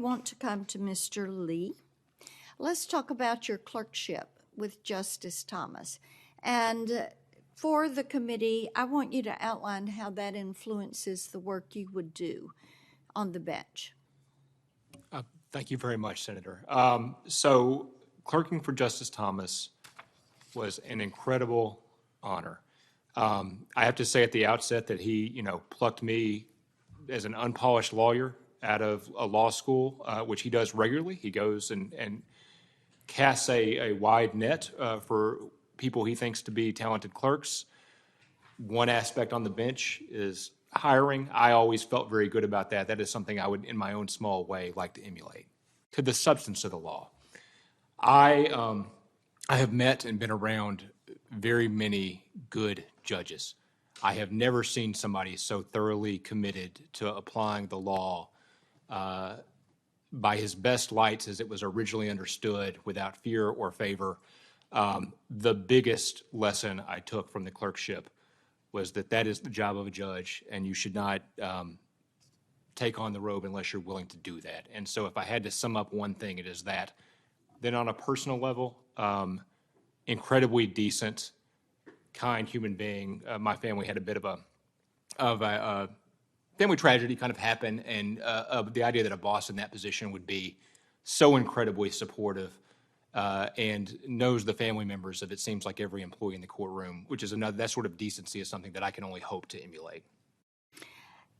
want to come to Mr. Lee. Let's talk about your clerkship with Justice Thomas. And for the committee, I want you to outline how that influences the work you would do on the bench. Thank you very much, Senator. So clerking for Justice Thomas was an incredible honor. I have to say at the outset that he, plucked me as an unpolished lawyer out of a law school, which he does regularly. He goes and casts a wide net for people he thinks to be talented clerks. One aspect on the bench is hiring. I always felt very good about that. That is something I would, in my own small way, like to emulate. To the substance of the law, I have met and been around very many good judges. I have never seen somebody so thoroughly committed to applying the law by his best lights as it was originally understood, without fear or favor. The biggest lesson I took from the clerkship was that is the job of a judge, and you should not take on the robe unless you're willing to do that. And so if I had to sum up one thing, it is that. Then on a personal level, incredibly decent, kind human being. My family had a bit of a family tragedy kind of happen, and the idea that a boss in that position would be so incredibly supportive and knows the family members of, it seems like, every employee in the courtroom, which is another, that sort of decency is something that I can only hope to emulate.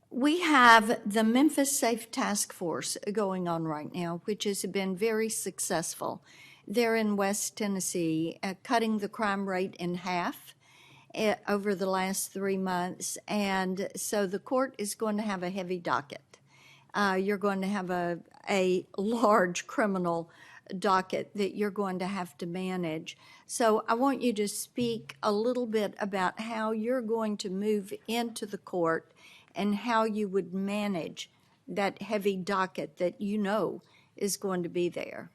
We have the Memphis Safe Task Force going on right now, which has been very successful. They're in West Tennessee, cutting the crime rate in half over the last 3 months. And so the court is going to have a heavy docket. You're going to have a large criminal docket that you're going to have to manage. So I want you to speak a little bit about how you're going to move into the court and how you would manage that heavy docket that you know is going to be there.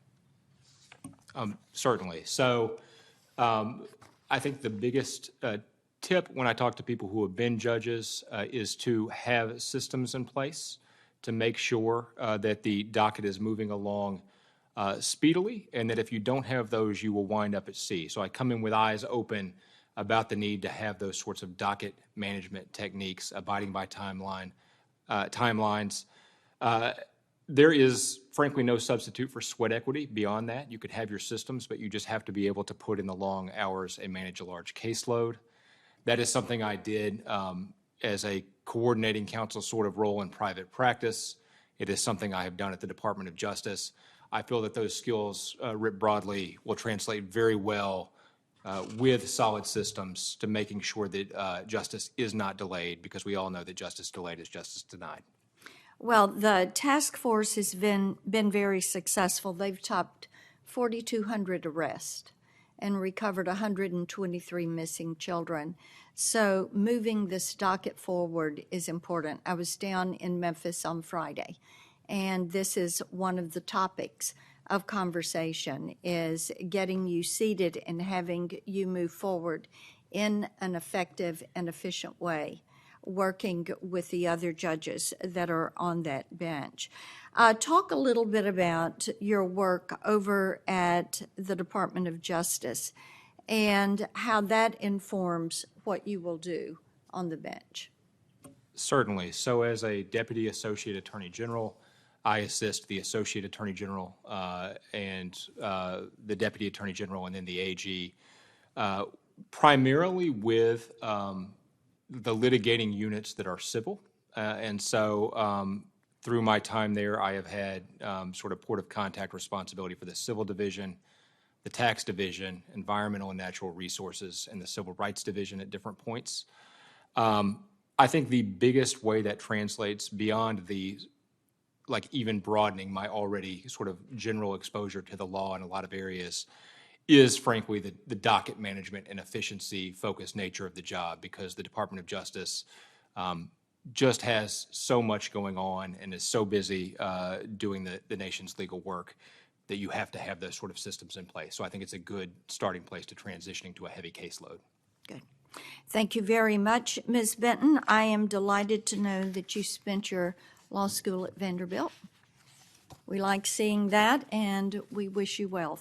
Certainly. So I think the biggest tip when I talk to people who have been judges is to have systems in place to make sure that the docket is moving along speedily, and that if you don't have those, you will wind up at sea. So I come in with eyes open about the need to have those sorts of docket management techniques, abiding by timelines. There is, frankly, no substitute for sweat equity beyond that. You could have your systems, but you just have to be able to put in the long hours and manage a large caseload. That is something I did as a coordinating counsel sort of role in private practice. It is something I have done at the Department of Justice. I feel that those skills, writ broadly, will translate very well with solid systems to making sure that justice is not delayed, because we all know that justice delayed is justice denied. Well, the task force has been very successful. They've topped 4,200 arrests and recovered 123 missing children. So moving this docket forward is important. I was down in Memphis on Friday, and this is one of the topics of conversation, is getting you seated and having you move forward in an effective and efficient way, working with the other judges that are on that bench. Talk a little bit about your work over at the Department of Justice and how that informs what you will do on the bench. Certainly. So as a Deputy Associate Attorney General, I assist the Associate Attorney General and the Deputy Attorney General and then the AG, primarily with the litigating units that are civil. And so through my time there, I have had sort of port of contact responsibility for the Civil Division, the Tax Division, Environmental and Natural Resources, and the Civil Rights Division at different points. I think the biggest way that translates beyond the even broadening my already sort of general exposure to the law in a lot of areas is, frankly, the docket management and efficiency focused nature of the job, because the Department of Justice just has so much going on and is so busy doing the nation's legal work that you have to have those sort of systems in place. So I think it's a good starting place to transitioning to a heavy caseload. Good. Thank you very much, Ms. Benton. I am delighted to know that you spent your law school at Vanderbilt. We like seeing that, and we wish you well.